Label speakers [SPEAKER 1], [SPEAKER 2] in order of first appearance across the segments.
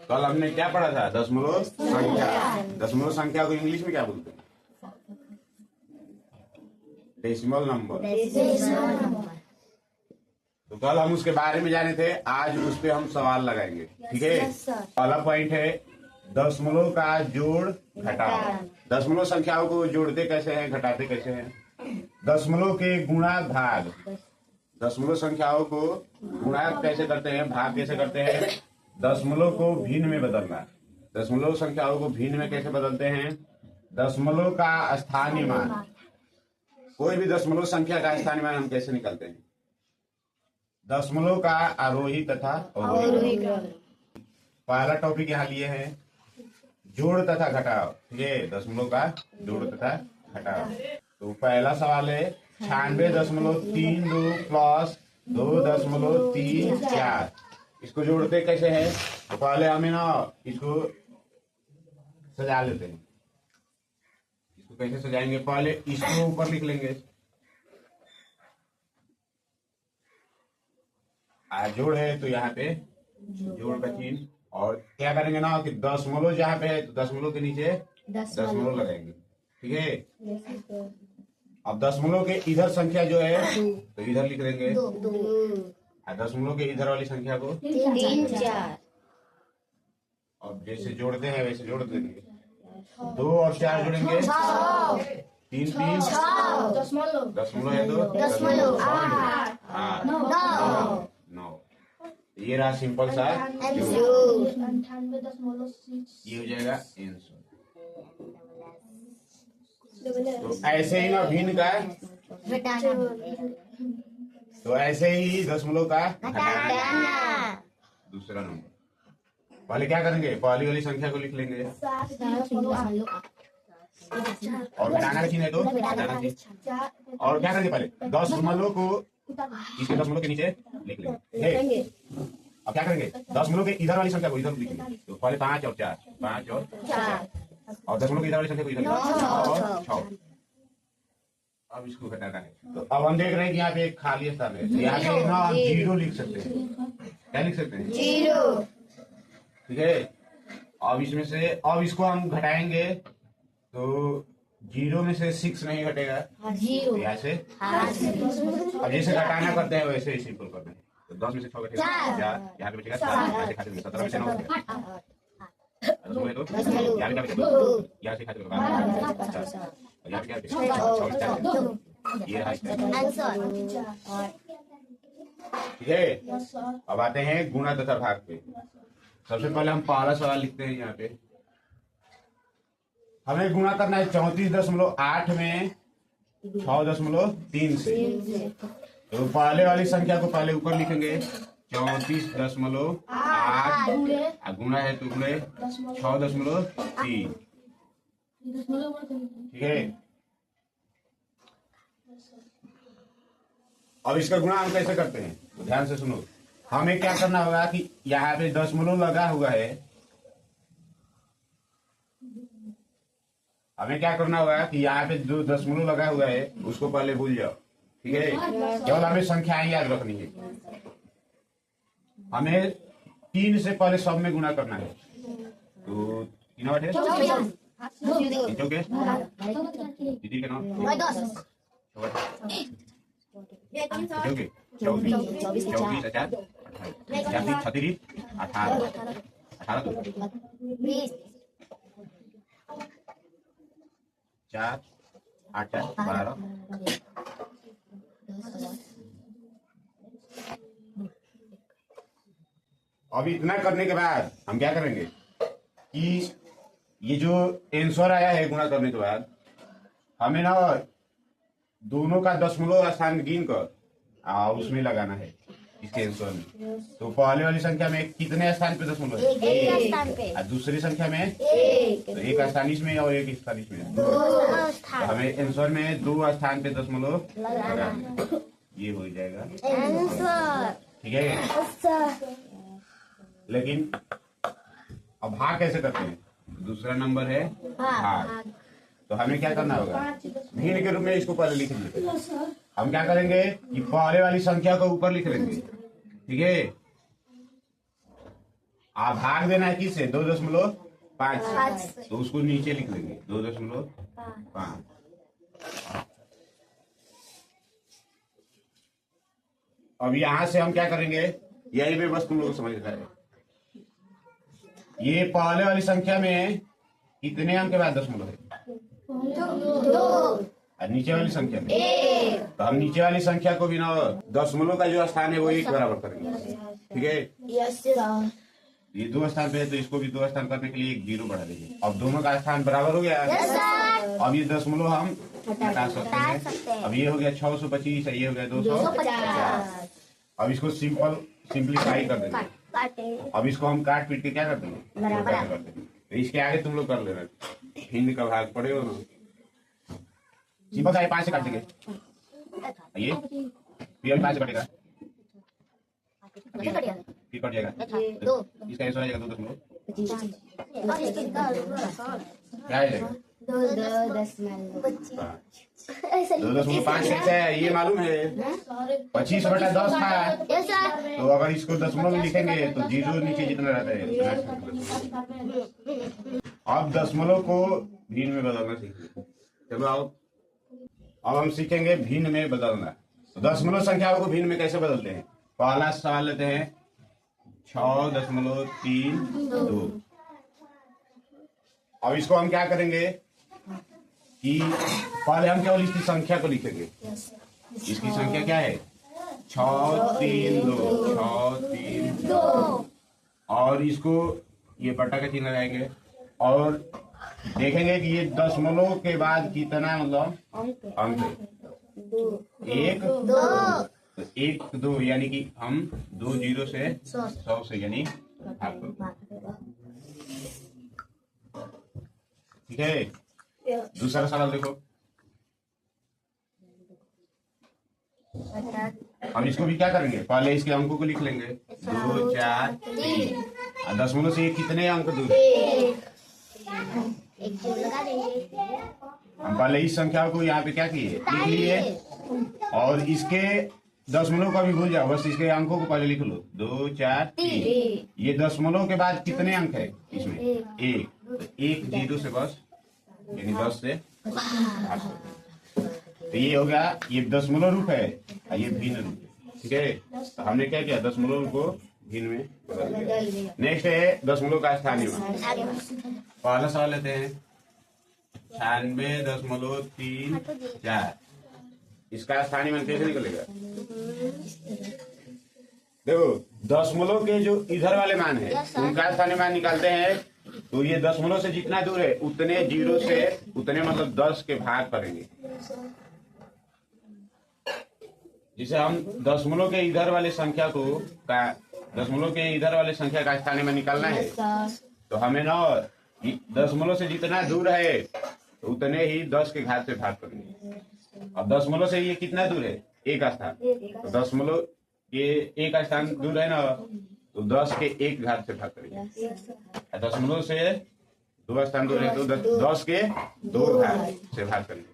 [SPEAKER 1] कल हमने क्या पढ़ा था? दशमलव संख्या। दशमलव संख्या को इंग्लिश में क्या बोलते हैं? Decimal number. तो कल हम उसके बारे में जाने थे, आज उस पे हम सवाल लगाएंगे। ठीक है। पहला पॉइंट है दशमलव का जोड़ घटाव। दशमलव संख्याओं को जोड़ते कैसे हैं, घटाते कैसे हैं? दशमलव के गुणा भाग। दशमलव संख्याओं को गुणा कैसे करते हैं, भाग कैसे करते हैं? दशमलव को भिन्न में बदलना। दशमलव संख्याओं को भिन्न में कैसे बदलते हैं? दशमलव का स्थानीय मान। कोई भी दशमलव संख्या का स्थानीय मान हम कैसे निकालते हैं? दशमलव का आरोही तथा अवरोही। पहला टॉपिक यहाँ लिए है जोड़ तथा घटाव। ठीक है, दशमलव का जोड़ तथा घटाव। तो पहला सवाल है 96.32 प्लस 2.34। इसको जोड़ते कैसे हैं? तो पहले हमें ना इसको सजा लेते हैं। इसको कैसे सजाएंगे? पहले इसको ऊपर लिख लेंगे, जोड़ है तो यहाँ पे जोड़ का चिन्ह, और क्या करेंगे ना कि दशमलव जहाँ पे है तो दशमलव के नीचे दशमलव लगाएंगे। ठीक है। अब दशमलव के इधर संख्या जो है तो इधर लिख देंगे, दशमलव के इधर वाली संख्या को
[SPEAKER 2] 3 4।
[SPEAKER 1] अब जैसे जोड़ते हैं वैसे जोड़ देंगे। 2 और 4 जोड़ेंगे 3 3 दशमलव है तो 8 9। ये रहा सिंपल सा जोड़।
[SPEAKER 2] 98.6।
[SPEAKER 1] ये हो जाएगा आंसर। तो ऐसे ही ना भिन्न का, तो ऐसे ही दशमलव का
[SPEAKER 2] घटाना।
[SPEAKER 1] दूसरा नंबर। पहले क्या करेंगे? पहली वाली संख्या को लिख लेंगे और घटाना का चिन्ह है तो घटाना चिन्ह। और क्या करेंगे? पहले दशमलव को इसके दशमलव के नीचे लिख लेंगे। अब क्या करेंगे? दशमलव के इधर वाली संख्या को इधर लिखेंगे। तो पहले 5 और 4, 5 और 4, और दशमलव के इधर वाली संख्या को इधर 9 और 6। अब इसको घटाना है। तो अब हम देख रहे हैं कि यहाँ पे एक खाली स्थान है, यहाँ पे ना हम 0 लिख सकते हैं। क्या लिख सकते हैं?
[SPEAKER 2] 0।
[SPEAKER 1] ठीक है। अब इसमें से अब इसको हम घटाएंगे तो 0 में से 6 नहीं घटेगा,
[SPEAKER 2] 0।
[SPEAKER 1] यहाँ से अब जैसे घटाना करते हैं वैसे ही सिंपल करते हैं। तो 10 में से 6 घटेगा 4, यहाँ पे बचेगा 4, यहाँ से खाते हैं 17 में से 9 घटेगा, यहाँ पे क्या बचेगा 2, यहाँ से खाते हैं 12, यहाँ पे क्या बचेगा 6। ये आंसर। ठीक है। अब आते हैं गुणा तथा भाग पे। सबसे पहले हम पहला सवाल लिखते हैं। यहाँ पे हमें गुणा करना है 34.8 में 6.3 से। तो पहले वाली संख्या को पहले ऊपर लिखेंगे 34.8 गुणा है तो गुणे 6.3। ठीक है। अब इसका गुणा हम कैसे करते हैं? तो ध्यान से सुनो। हमें क्या करना होगा कि यहाँ पे दशमलव लगा हुआ है, हमें क्या करना होगा कि यहाँ पे जो दशमलव लगा हुआ है उसको पहले भूल जाओ। ठीक है। केवल हमें संख्याएं याद रखनी है। हमें 3 से पहले सब में गुणा करना है। तो 3 है दीदी के नाम 24 18 4 8 12। अब इतना करने के बाद हम क्या करेंगे कि ये जो आंसर आया है गुणा करने के बाद हमें ना दोनों का दशमलव स्थान गिन कर उसमें लगाना है इसके आंसर में। तो पहले वाली संख्या में कितने स्थान पे दशमलव है?
[SPEAKER 2] एक।
[SPEAKER 1] और दूसरी संख्या में 1। तो एक स्थान इसमें और एक स्थान इसमें। तो हमें आंसर में 2 स्थान पे दशमलव लगाना है। ये हो जाएगा आंसर। ठीक है। लेकिन अब भाग कैसे करते हैं? दूसरा नंबर है भाग। तो हमें क्या करना होगा? भिन्न के रूप में इसको पहले लिख लेते हैं। हम क्या करेंगे कि पहले वाली संख्या को ऊपर लिख लेंगे। ठीक है। आप भाग देना है किससे? 2.5
[SPEAKER 2] पाँच
[SPEAKER 1] से। तो उसको नीचे लिख लेंगे 2.5। अब यहां से हम क्या करेंगे, यही पे बस तुम लोग समझना है। ये पहले वाली संख्या में कितने अंक के बाद दशमलव है?
[SPEAKER 2] 2
[SPEAKER 1] और नीचे वाली संख्या में तो हम नीचे वाली संख्या को भी ना दशमलव का जो स्थान है वो 1 बराबर करेंगे। ठीक है,
[SPEAKER 2] यस सर।
[SPEAKER 1] ये 2 स्थान पे है तो इसको भी 2 स्थान करने के लिए 1 0 बढ़ा देंगे। अब दोनों का स्थान बराबर हो गया।
[SPEAKER 2] Yes sir.
[SPEAKER 1] अब ये दशमलव हम हटा सकते हैं। अब ये हो गया 625 और ये हो गया 250। अब इसको सिंप्लीफाई कर देंगे। अब इसको हम काट पीट के क्या कर देंगे,
[SPEAKER 2] बराबर
[SPEAKER 1] कर देंगे। तो इसके आगे तुम लोग कर लेना, हिंद का भाग पड़े हो ना, सिंपल सा 5 से काट देंगे। ये फिर 5 से कटेगा, फिर कट जाएगा। इसका ऐसा हो जाएगा 2.5 क्या है 2.5 कैसे है ये मालूम है? 25/10 था। तो अगर इसको दशमलव में लिखेंगे तो 0 नीचे जितना रहता है। अब दशमलव को भिन्न में बदलना सीखेंगे। चलो आओ, अब हम सीखेंगे भिन्न में बदलना। तो दशमलव संख्याओं को भिन्न में कैसे बदलते हैं? पहला सवाल लेते हैं 6.32। अब इसको हम क्या करेंगे कि पहले हम केवल इसकी संख्या को लिखेंगे। इसकी संख्या क्या है? 632। और इसको ये बट्टा का चिन्ह लगाएंगे और देखेंगे कि ये दशमलव के बाद कितना मतलब अंक है। 1 2 यानी कि हम 2 0 से 100 से यानी ठीक है। दूसरा सवाल देखो, हम इसको भी क्या करेंगे, पहले इसके अंकों को लिख लेंगे 2 4 3 और दशमलव से ये कितने अंक दूर है? हम पहले इस संख्या को यहाँ पे क्या किए, लिख लिए और इसके दशमलव का भी भूल जाओ, बस इसके अंकों को पहले लिख लो 2 4 3। ये दशमलव के बाद कितने अंक है इसमें? 1 0 से बस यानी 10 से। तो ये हो गया, ये दशमलव रूप है और ये भिन्न रूप है। ठीक है, तो हमने क्या किया, दशमलव को भिन्न में बदल दिया। नेक्स्ट है दशमलव का स्थानीय मान। पहला सवाल लेते हैं 96.34। इसका स्थानीय मान कैसे निकलेगा? देखो दशमलव के जो इधर वाले मान है उनका स्थानीय मान निकालते हैं तो ये दशमलव से जितना दूर है उतने 0 से उतने मतलब 10 के भाग करेंगे। जिसे हम दशमलव के इधर वाले संख्या को दशमलव के इधर वाले संख्या का स्थानीय मान निकालना है तो हमें ना दशमलव से जितना दूर है तो उतने ही 10 के घात से भाग करेंगे। अब दशमलव से ये कितना दूर है? 1 स्थान। तो दशमलव ये 1 स्थान दूर है ना तो 10 के 1 घात से भाग करेंगे। दशमलव से 2 स्थान दूर है तो 10 के 2 घात से भाग करेंगे।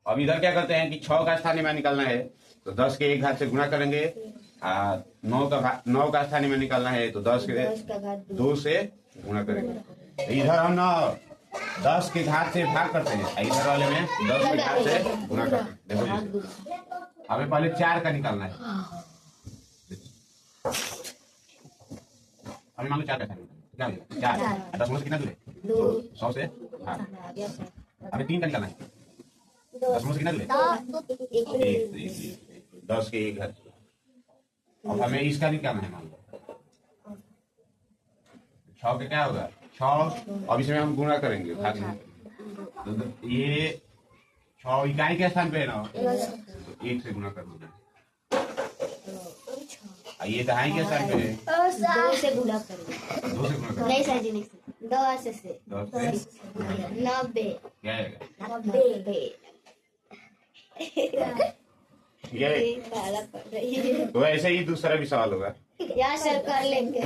[SPEAKER 1] अब इधर क्या करते हैं कि 6 का स्थानीय मान निकालना है तो 10 के 1 घात से गुणा करेंगे। 9 का स्थानीय मान निकालना है तो 10 के 2 से गुणा करेंगे। इधर हम ना 10 के घात से भाग करते हैं, इधर वाले में 10 के घात से गुणा करते हैं। देखो हमें पहले 4 का निकालना है। हमें मान लो 4 का क्या हो 4 दशमलव से कितना दूर है? 100 से। हाँ हमें 3 का निकालना है। दशमलव से कितना दूर है? 10 के 1 घात। अब हमें इसका निकालना है, मान लो 6 का क्या होगा 6। अब इसमें हम गुणा करेंगे, भाग नहीं करेंगे। तो ये 6 इकाई के स्थान पे है ना तो 1 से गुणा कर दो। ये दहाई के स्थान पे है
[SPEAKER 2] 2 से गुणा करेंगे।
[SPEAKER 1] 2 से गुणा करेंगे।
[SPEAKER 2] नहीं सर जी नहीं, 10 से 90
[SPEAKER 1] क्या आएगा?
[SPEAKER 2] 90
[SPEAKER 1] ये तो ऐसे ही दूसरा भी सवाल होगा।
[SPEAKER 2] या सर कर लेंगे।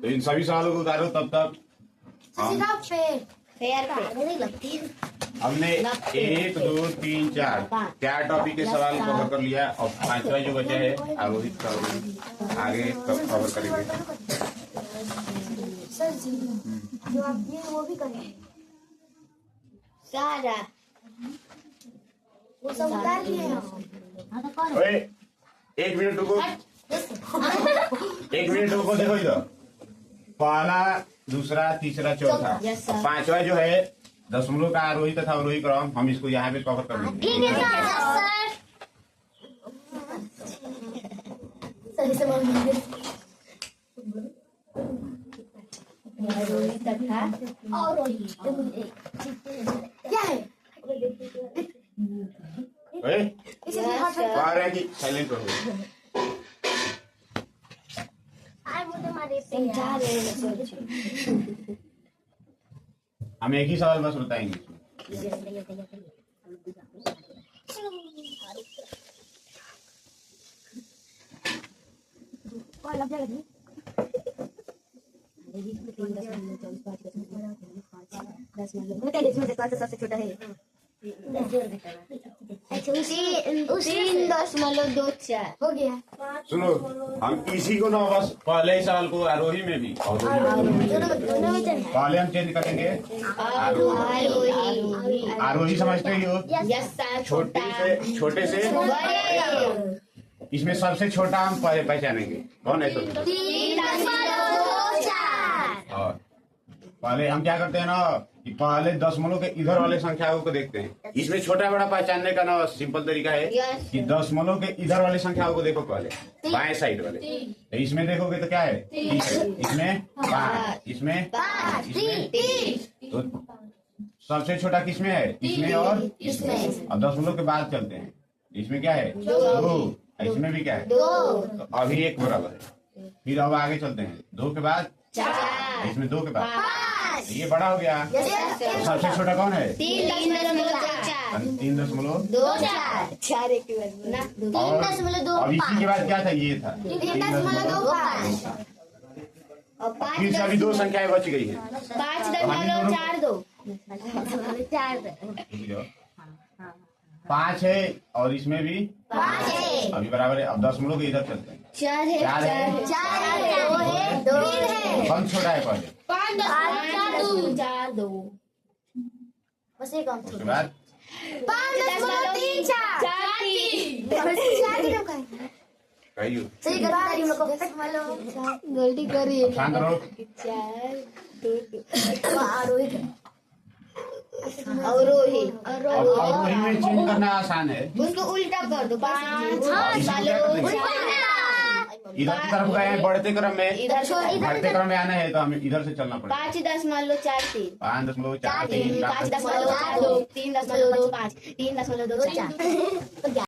[SPEAKER 1] तो इन सभी सवालों को उतारो तब तक
[SPEAKER 2] फेयर पे लगती है।
[SPEAKER 1] हमने 1 2 3 4 टॉपिक के सवाल कवर कर लिया और 5वां जो बचा है आरोहित का आगे कवर करेंगे।
[SPEAKER 2] सर जी जो आप ये वो भी करें सारा वो सब उतार लिए हम।
[SPEAKER 1] ओए 1 मिनट रुको 1 मिनट रुको, देखो इधर पहला दूसरा तीसरा चौथा
[SPEAKER 2] Yes, sir.
[SPEAKER 1] 5वां जो है दशमलव का आरोही तथा अवरोही क्रम हम इसको यहाँ पे कवर कर लेंगे।
[SPEAKER 2] ठीक है सर। सही से आरोही तथा अवरोही क्या है?
[SPEAKER 1] ओए
[SPEAKER 2] इसे
[SPEAKER 1] कह रहे हैं कि साइलेंट रहो।
[SPEAKER 2] समझा रहे हैं सर जी।
[SPEAKER 1] हम एक ही सवाल बस बताएंगे इसमें।
[SPEAKER 2] सबसे छोटा है 3.24 हो गया।
[SPEAKER 1] सुनो हम इसी को ना बस पहले ही सवाल को आरोही में भी
[SPEAKER 2] दोनों में चल
[SPEAKER 1] पहले हम चेंज करेंगे आरोही समझते ही हो, छोटे से इसमें सबसे छोटा हम पहचानेंगे कौन है। और पहले हम क्या करते हैं ना कि पहले दशमलव के इधर वाले संख्याओं को देखते हैं। इसमें छोटा बड़ा पहचानने का ना सिंपल तरीका है कि दशमलव के इधर वाले संख्याओं को देखो पहले बाएं साइड वाले, तो इसमें देखोगे तो क्या है 30 है, इसमें 5, इसमें तो सबसे छोटा किसमें है, इसमें और दशमलव के बाद चलते हैं, इसमें क्या है 2, इसमें भी क्या है 2, तो अभी 1 बराबर है। फिर अब आगे चलते हैं 2 के बाद 4, इसमें 2 के बाद ये बड़ा हो गया। सबसे छोटा कौन है 3.24 और अब इसी के बाद क्या था, ये था 3.25। फिर से अभी 2 संख्याएं बच गई है 5 है और इसमें भी 5 है, अभी बराबर है। अब दशमलव के इधर चलते हैं 4 है कौन छोटा है पहले
[SPEAKER 2] 5.2 बस एक काम
[SPEAKER 1] उसके बाद
[SPEAKER 2] 5.3
[SPEAKER 1] कहियो
[SPEAKER 2] सही गलती करी
[SPEAKER 1] शांत रहो।
[SPEAKER 2] अवरोही
[SPEAKER 1] अब अवरोही में चेंज करना आसान है,
[SPEAKER 2] उसको उल्टा कर दो 5
[SPEAKER 1] इधर की तरफ गए हैं बढ़ते क्रम में,
[SPEAKER 2] इधर
[SPEAKER 1] बढ़ते क्रम में आना है तो हमें इधर से चलना पड़ेगा।
[SPEAKER 2] 5.43
[SPEAKER 1] 5.43
[SPEAKER 2] 5.42 3.25 3.24